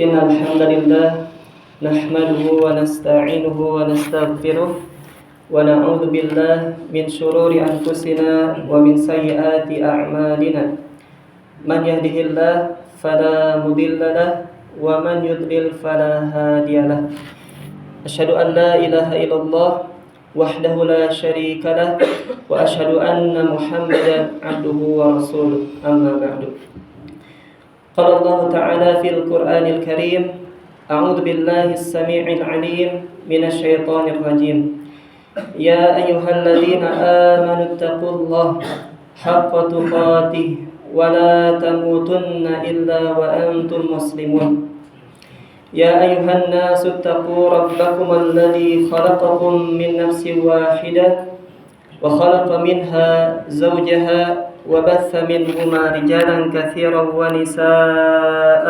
Innal hamdalillah nahmaduhu wa nasta'inuhu wa nastaghfiruh wa na'udzu billahi min shururi anfusina wa min sayyiati a'malina. Man yahdihillahu fala mudilla lahu wa man yudlil fala hadiyalah. Asyhadu an la ilaha illallah wahdahu la syarika lah wa asyhadu anna Muhammadan 'abduhu wa rasuluh. Amma ba'du. Qala Allah Ta'ala fil Qur'anil Karim, a'udzu billahi as-sami'il 'alim minasy syaithanir rajim. Ya ayyuhalladzina amanu taqullaha haqqa tuqatih wa la tamutunna illa wa antum muslimun. Ya ayyuhan nasu taqu rabbakum alladzi khalaqakum min nafsin wahidah wa khalaqa minha zawjaha وبث منهما رجالا كثيرا ونساء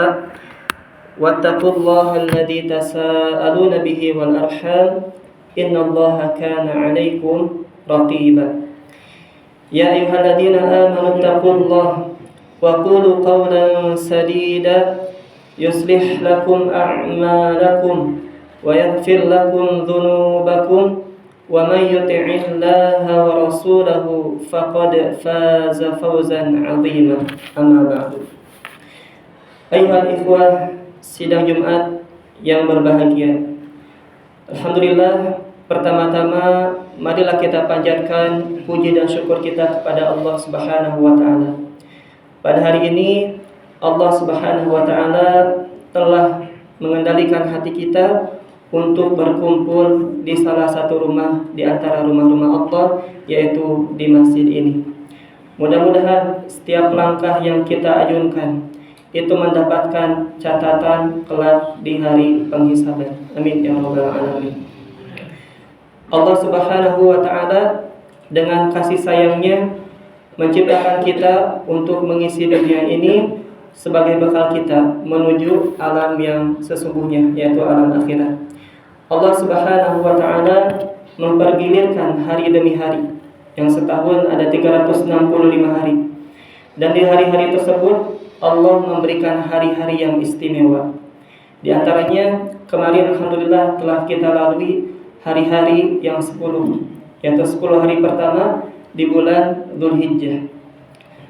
واتقوا الله الذي تساءلون به والأرحام إن الله كان عليكم رقيبا يا أيها الذين آمنوا اتقوا الله وقولوا قولا سديدا يصلح لكم أعمالكم ويغفر لكم ذنوبكم ومن يطع الله ورسوله فقد فاز فوزا عظيما. Amma ba'du. Ayyuhal ikhwah, sidang Jumat yang berbahagia. Alhamdulillah, pertama-tama marilah kita panjatkan puji dan syukur kita kepada Allah Subhanahu wa taala. Pada hari ini Allah Subhanahu wa taala telah mengendalikan hati kita untuk berkumpul di salah satu rumah di antara rumah-rumah Allah, yaitu di masjid ini. Mudah-mudahan setiap langkah yang kita ajunkan itu mendapatkan catatan kelak di hari penghisaban. Amin ya rabbal alamin. Allah Subhanahu wa taala dengan kasih sayangnya menciptakan kita untuk mengisi dunia ini sebagai bekal kita menuju alam yang sesungguhnya, yaitu alam akhirat. Allah Subhanahu wa taala mempergilirkan hari demi hari, yang setahun ada 365 hari. Dan di hari-hari tersebut Allah memberikan hari-hari yang istimewa. Di antaranya kemarin alhamdulillah telah kita lalui hari-hari yang 10, yaitu 10 hari pertama di bulan Dzulhijjah.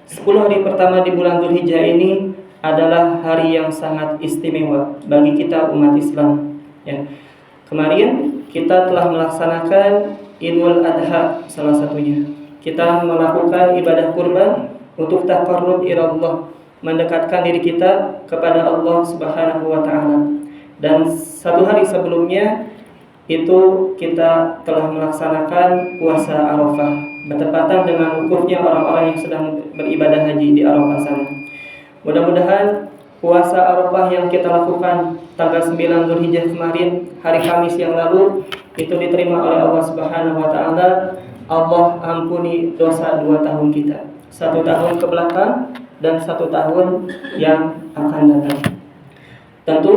10 hari pertama di bulan Dzulhijjah ini adalah hari yang sangat istimewa bagi kita umat Islam, ya. Kemarin kita telah melaksanakan Idul Adha salah satunya. Kita melakukan ibadah kurban untuk taqarrub ila Allah, mendekatkan diri kita kepada Allah Subhanahu wa taala. Dan satu hari sebelumnya itu kita telah melaksanakan puasa Arafah, bertepatan dengan wukufnya orang-orang yang sedang beribadah haji di Arafah sana. Mudah-mudahan puasa Arafah yang kita lakukan tanggal 9 Dzulhijjah kemarin, hari Kamis yang lalu, itu diterima oleh Allah Subhanahu wa taala. Allah ampuni dosa 2 tahun kita, 1 tahun ke belakang dan 1 tahun yang akan datang. Tentu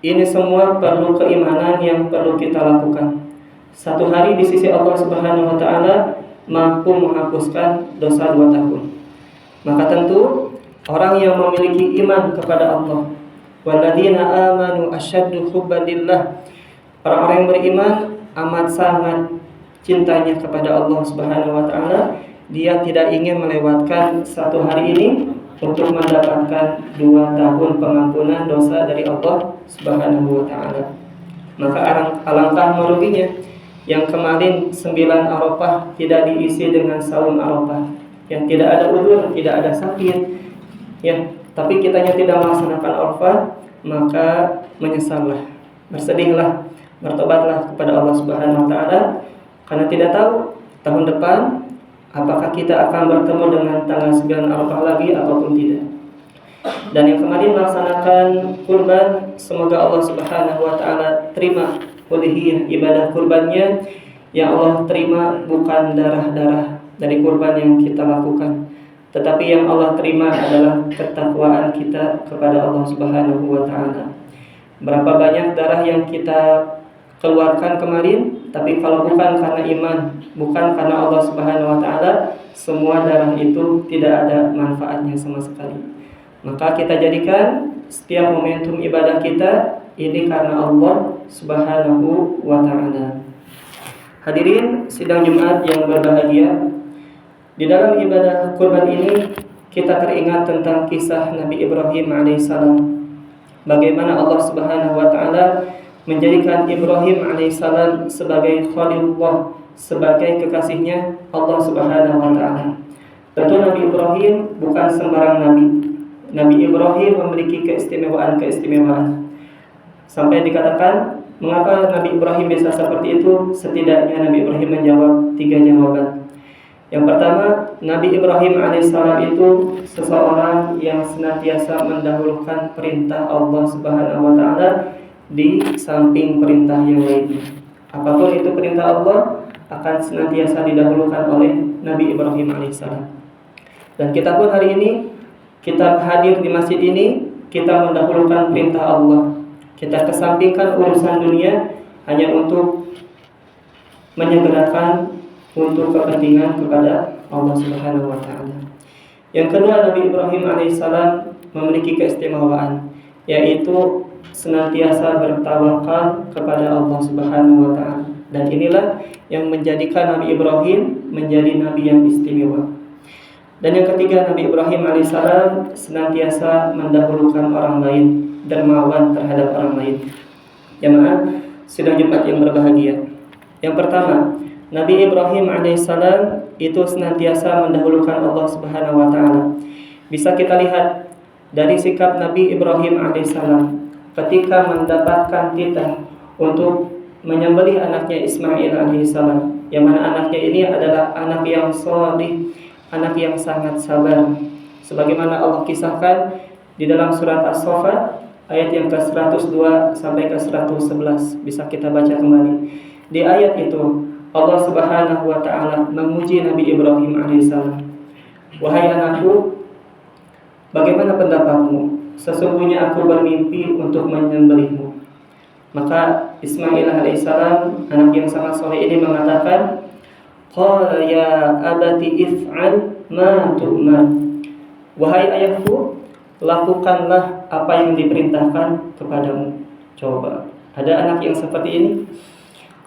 ini semua perlu keimanan yang perlu kita lakukan. 1 hari di sisi Allah Subhanahu wa taala mampu menghapuskan dosa 2 tahun. Maka tentu orang yang memiliki iman kepada Allah, walladzina amanu asyaddu hubban lillah, orang-orang yang beriman amat sangat cintanya kepada Allah Subhanahu wa taala. Dia tidak ingin melewatkan 1 hari ini untuk mendapatkan 2 tahun pengampunan dosa dari Allah Subhanahu wa taala. Maka alangkah meruginya yang kemarin 9 Arafah tidak diisi dengan saum Arafah, yang tidak ada udzur, tidak ada sakit, ya, tapi kitanya tidak melaksanakan Arafah, maka menyesallah, bersedihlah, bertobatlah kepada Allah Subhanahu wa taala, karena tidak tahu tahun depan apakah kita akan bertemu dengan tanggal 9 Arafah lagi ataupun tidak. Dan yang kemarin melaksanakan kurban, semoga Allah Subhanahu wa taala terima udhiyah ibadah kurbannya. Yang Allah terima bukan darah-darah dari kurban yang kita lakukan, tetapi yang Allah terima adalah ketakwaan kita kepada Allah Subhanahu wa taala. Berapa banyak darah yang kita keluarkan kemarin, tapi kalau bukan karena iman, bukan karena Allah Subhanahu wa taala, semua darah itu tidak ada manfaatnya sama sekali. Maka kita jadikan setiap momentum ibadah kita ini karena Allah Subhanahu wa ta'ala. Hadirin sidang Jumat yang berbahagia, di dalam ibadah kurban ini kita teringat tentang kisah Nabi Ibrahim alaihissalam. Bagaimana Allah Subhanahu wa ta'ala menjadikan Ibrahim alaihissalam sebagai Khalilullah, sebagai kekasihnya Allah Subhanahu wa ta'ala. Tentu Nabi Ibrahim bukan sembarang nabi. Nabi Ibrahim memiliki keistimewaan. Sampai dikatakan, mengapa Nabi Ibrahim bisa seperti itu? Setidaknya Nabi Ibrahim menjawab 3 jawaban. Yang pertama, Nabi Ibrahim alaihissalam itu seseorang yang senantiasa mendahulukan perintah Allah Subhanahu wa ta'ala di samping perintah yang lainnya. Apapun itu perintah Allah akan senantiasa didahulukan oleh Nabi Ibrahim alaihissalam. Dan kita pun hari ini, kita hadir di masjid ini, kita mendahulukan perintah Allah. Kita kesampingkan urusan dunia hanya untuk menyegerakan untuk kepentingan kepada Allah Subhanahu wa ta'ala. Yang kedua, Nabi Ibrahim alaihissalam memiliki keistimewaan, yaitu senantiasa bertawakal kepada Allah Subhanahu wa ta'ala. Dan inilah yang menjadikan Nabi Ibrahim menjadi nabi yang istimewa. Dan yang ketiga, Nabi Ibrahim alaihissalam senantiasa mendahulukan orang lain, dermawan terhadap orang lain. Jemaah sidang Jumat yang berbahagia. Yang pertama, Nabi Ibrahim alaihissalam itu senantiasa mendahulukan Allah Subhanahu wa ta'ala. Bisa kita lihat dari sikap Nabi Ibrahim alaihissalam ketika mendapatkan titah untuk menyembelih anaknya Ismail alaihissalam, yang mana anaknya ini adalah anak yang shalih, anak yang sangat sabar. Sebagaimana Allah kisahkan di dalam surat As-Saffat ayat yang ke-102 sampai ke-111, bisa kita baca kembali. Di ayat itu Allah Subhanahu wa ta'ala memuji Nabi Ibrahim alaihissalam. Wahai anakku, bagaimana pendapatmu? Sesungguhnya aku bermimpi untuk menyembelihmu. Maka Ismail alaihissalam, anak yang sangat soleh ini mengatakan, qala ya abati if'al ma tu'mar. Wahai ayahku, lakukanlah apa yang diperintahkan kepadamu. Coba, ada anak yang seperti ini.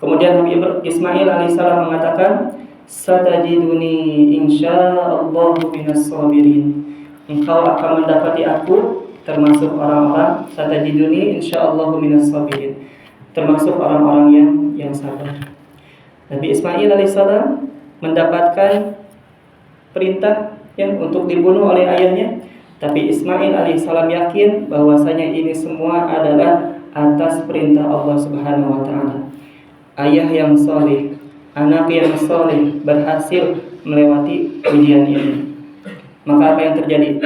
Kemudian Nabi Ismail alaihissalam mengatakan, satajiduni insyaallahu minas sabirin. Engkau akan mendapati aku termasuk orang-orang, satajiduni insyaallahu minas sabirin, termasuk orang-orang yang sabar. Nabi Ismail alaihissalam mendapatkan perintah untuk dibunuh oleh ayahnya, tapi Ismail alaihissalam yakin bahwasanya ini semua adalah atas perintah Allah Subhanahu wa ta'ala. Ayah yang soleh, anak yang soleh berhasil melewati ujian ini. Maka apa yang terjadi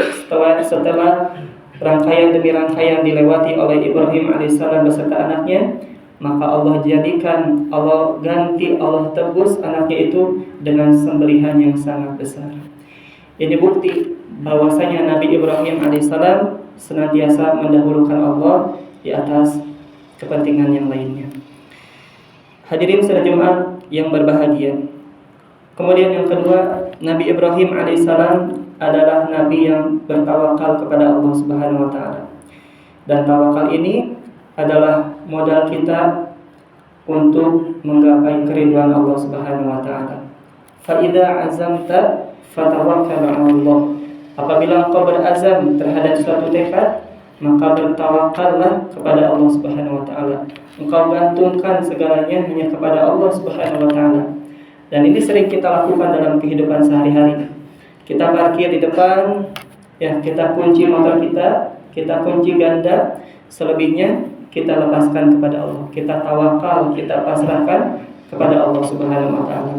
setelah rangkaian demi rangkaian dilewati oleh Ibrahim alaihissalam beserta anaknya, maka Allah jadikan, Allah ganti, Allah tebus anaknya itu dengan sembelihan yang sangat besar. Ini bukti bahwasanya Nabi Ibrahim alaihissalam senantiasa mendahulukan Allah di atas kepentingan yang lainnya. Hadirin sidang Jumat yang berbahagia. Kemudian yang kedua, Nabi Ibrahim alaihissalam adalah nabi yang bertawakal kepada Allah Subhanahu wa ta'ala. Dan tawakal ini adalah modal kita untuk menggapai keridhaan Allah Subhanahu wa ta'ala. Fa idza azamta fatawakkal 'ala Allah. Apabila engkau berazam terhadap suatu tekad, maka bertawakallah kepada Allah Subhanahu wa ta'ala. Engkau gantungkan segalanya hanya kepada Allah Subhanahu wa ta'ala. Dan ini sering kita lakukan dalam kehidupan sehari-hari. Kita parkir di depan, kita kunci motor kita kunci ganda, selebihnya kita lepaskan kepada Allah. Kita tawakal, kita pasrahkan kepada Allah Subhanahu wa ta'ala.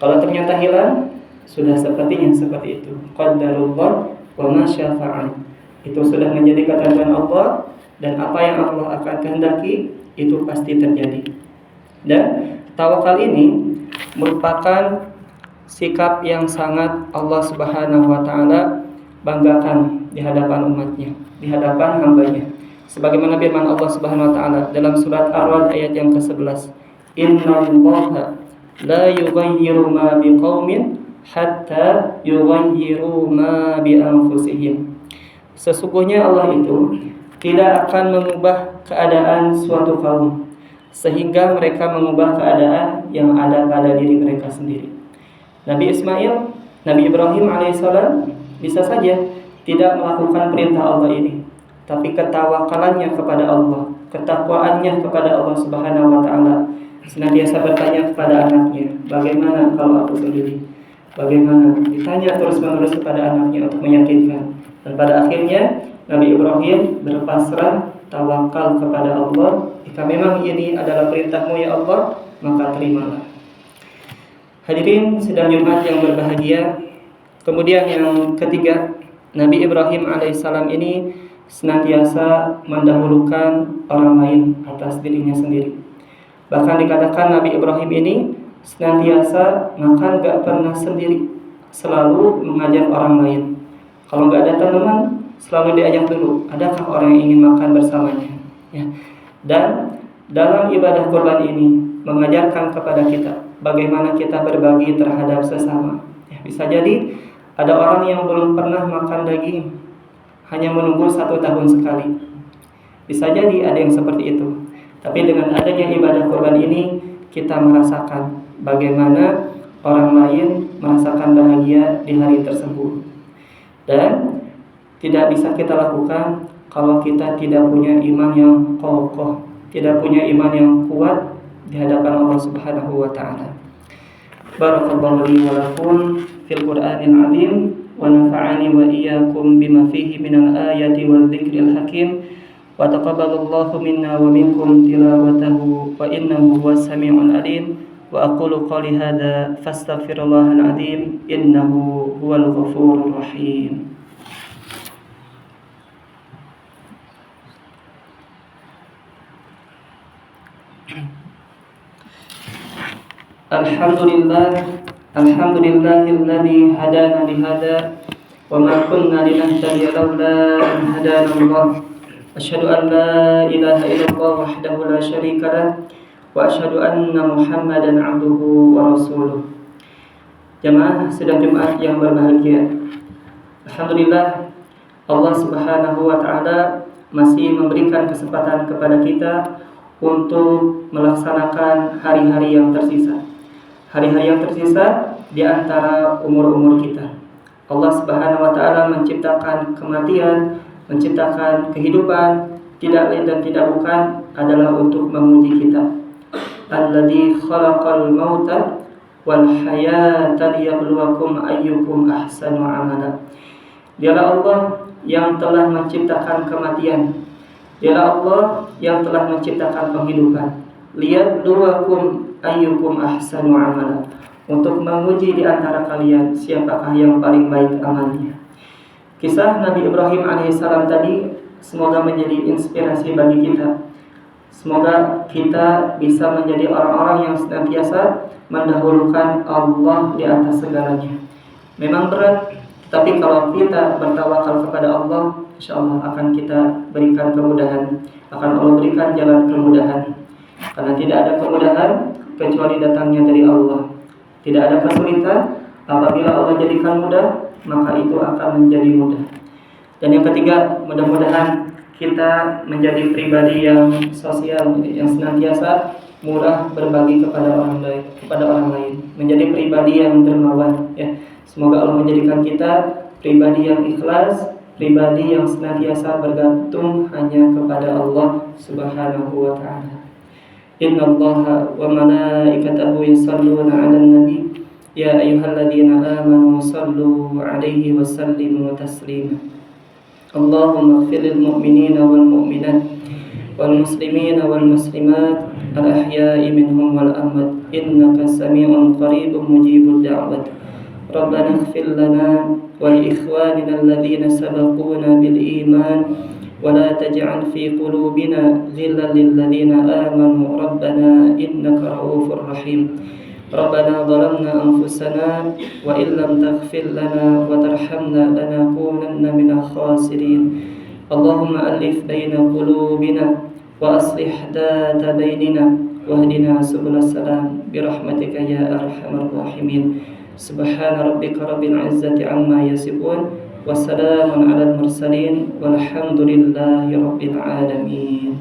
Kalau ternyata hilang, sudah sepertinya seperti itu. Qadarullah wa ma syafa'al. Itu sudah menjadi ketentuan Allah, dan apa yang Allah akan kehendaki itu pasti terjadi. Dan tawakal ini merupakan sikap yang sangat Allah Subhanahu wa ta'ala banggakan di hadapan umatnya, di hadapan hambanya. Sebagaimana firman Allah Subhanahu wa ta'ala dalam surat Ar-Ra'd ayat yang ke-11, innallaha la yughayyiru ma biqaumin hatta yughayyiru ma bi anfusihim. Sesungguhnya Allah itu tidak akan mengubah keadaan suatu kaum sehingga mereka mengubah keadaan yang ada pada diri mereka sendiri. Nabi Ismail, Nabi Ibrahim alaihissalam bisa saja tidak melakukan perintah Allah ini, tapi ketawakalannya kepada Allah, ketakwaannya kepada Allah Subhanahu wa taala, senantiasa bertanya kepada anaknya, bagaimana kalau aku sendiri? Bagaimana? Ditanya terus-menerus kepada anaknya untuk meyakinkan. Dan pada akhirnya Nabi Ibrahim berpasrah, tawakal kepada Allah. Jika memang ini adalah perintahmu ya Allah, maka terimalah. Hadirin sidang Jumat yang berbahagia. Kemudian yang ketiga, Nabi Ibrahim alaihissalam ini senantiasa mendahulukan orang lain atas dirinya sendiri. Bahkan dikatakan Nabi Ibrahim ini senantiasa makan gak pernah sendiri, selalu mengajak orang lain. Kalau gak ada teman, selalu diajak dulu, adakah orang yang ingin makan bersamanya, ya. Dan dalam ibadah kurban ini mengajarkan kepada kita bagaimana kita berbagi terhadap sesama, ya. Bisa jadi ada orang yang belum pernah makan daging, hanya menunggu 1 tahun sekali. Bisa jadi ada yang seperti itu. Tapi dengan adanya ibadah kurban ini, kita merasakan bagaimana orang lain merasakan bahagia di hari tersebut. Dan tidak bisa kita lakukan kalau kita tidak punya iman yang kokoh, tidak punya iman yang kuat di hadapan Allah Subhanahu wa taala. Barakallahu li wa lakum fil Qur'anil 'azim wa nafa'ani wa iyyakum bima fihi minal ayati wal dzikril hakim. Wa taqabbalallahu minna wa minkum tilawatahu wa innahu huwas samiul alim. Wa aqulu qali hadza fastaghfirullahal azim innahu huwal ghafurur rahim. Alhamdulillahilladzi hadana li hadza wa ma kunna linahtadiya laula an hadana Allah. Asyhadu an la ilaha illallah wahdahu la syarika lah wa asyhadu anna Muhammadan abduhu wa rasuluh. Jamaah sidang Jumat yang berbahagia. Alhamdulillah, Allah Subhanahu wa taala masih memberikan kesempatan kepada kita untuk melaksanakan hari-hari yang tersisa. Hari-hari yang tersisa di antara umur-umur kita. Allah Subhanahu wa taala menciptakan kematian, menciptakan kehidupan, tidak lain dan tidak bukan adalah untuk menguji kita. Alladzi khalaqal mauta wal hayata liyabluwakum ayyukum ahsanu amala. Dialah Allah yang telah menciptakan kematian. Dialah Allah yang telah menciptakan penghidupan. Liyabluwakum ayyukum ahsanu amala. Untuk menguji di antara kalian siapakah yang paling baik amalnya. Kisah Nabi Ibrahim alaihissalam tadi semoga menjadi inspirasi bagi kita. Semoga kita bisa menjadi orang-orang yang senantiasa mendahulukan Allah di atas segalanya. Memang berat, tapi kalau kita bertawakal kepada Allah, insyaallah akan kita berikan kemudahan, akan Allah berikan jalan kemudahan. Karena tidak ada kemudahan kecuali datangnya dari Allah. Tidak ada kesulitan apabila Allah jadikan mudah, maka itu akan menjadi mudah. Dan yang ketiga, mudah-mudahan kita menjadi pribadi yang sosial, yang senantiasa murah berbagi kepada orang lain, menjadi pribadi yang dermawan, ya. Semoga Allah menjadikan kita pribadi yang ikhlas, pribadi yang senantiasa bergantung hanya kepada Allah Subhanahu wa taala. Innallaha wa malaikatahu yusholluna 'alan nabi ya ayyuhalladzina amanu shallu 'alaihi wa sallimu taslima. Allahumma ighfir lil mu'minina wal mu'minat wal muslimina wal muslimat al ahya'i minhum wal amwat innaka samii'un qaribun mujibud da'wat. Rabbana ighfir lana wa li ikhwanina alladhina sabaquna bil iman wa la taj'al fi qulubina ghillan lil ladzina amanu rabbana innaka ra'ufur rahim. Rabbana zalamna anfusana wa illam taghfir lana wa tarhamna lanakunanna minal khasirin. Allahumma alif baina qulubina wa aslih dhata bainina wahdina subulas salam birahmatika ya arhamar rahimin. Subhana rabbika rabbil izzati amma yasifun Wassalamun ala al-mursalin walhamdulillahi rabbil alamin.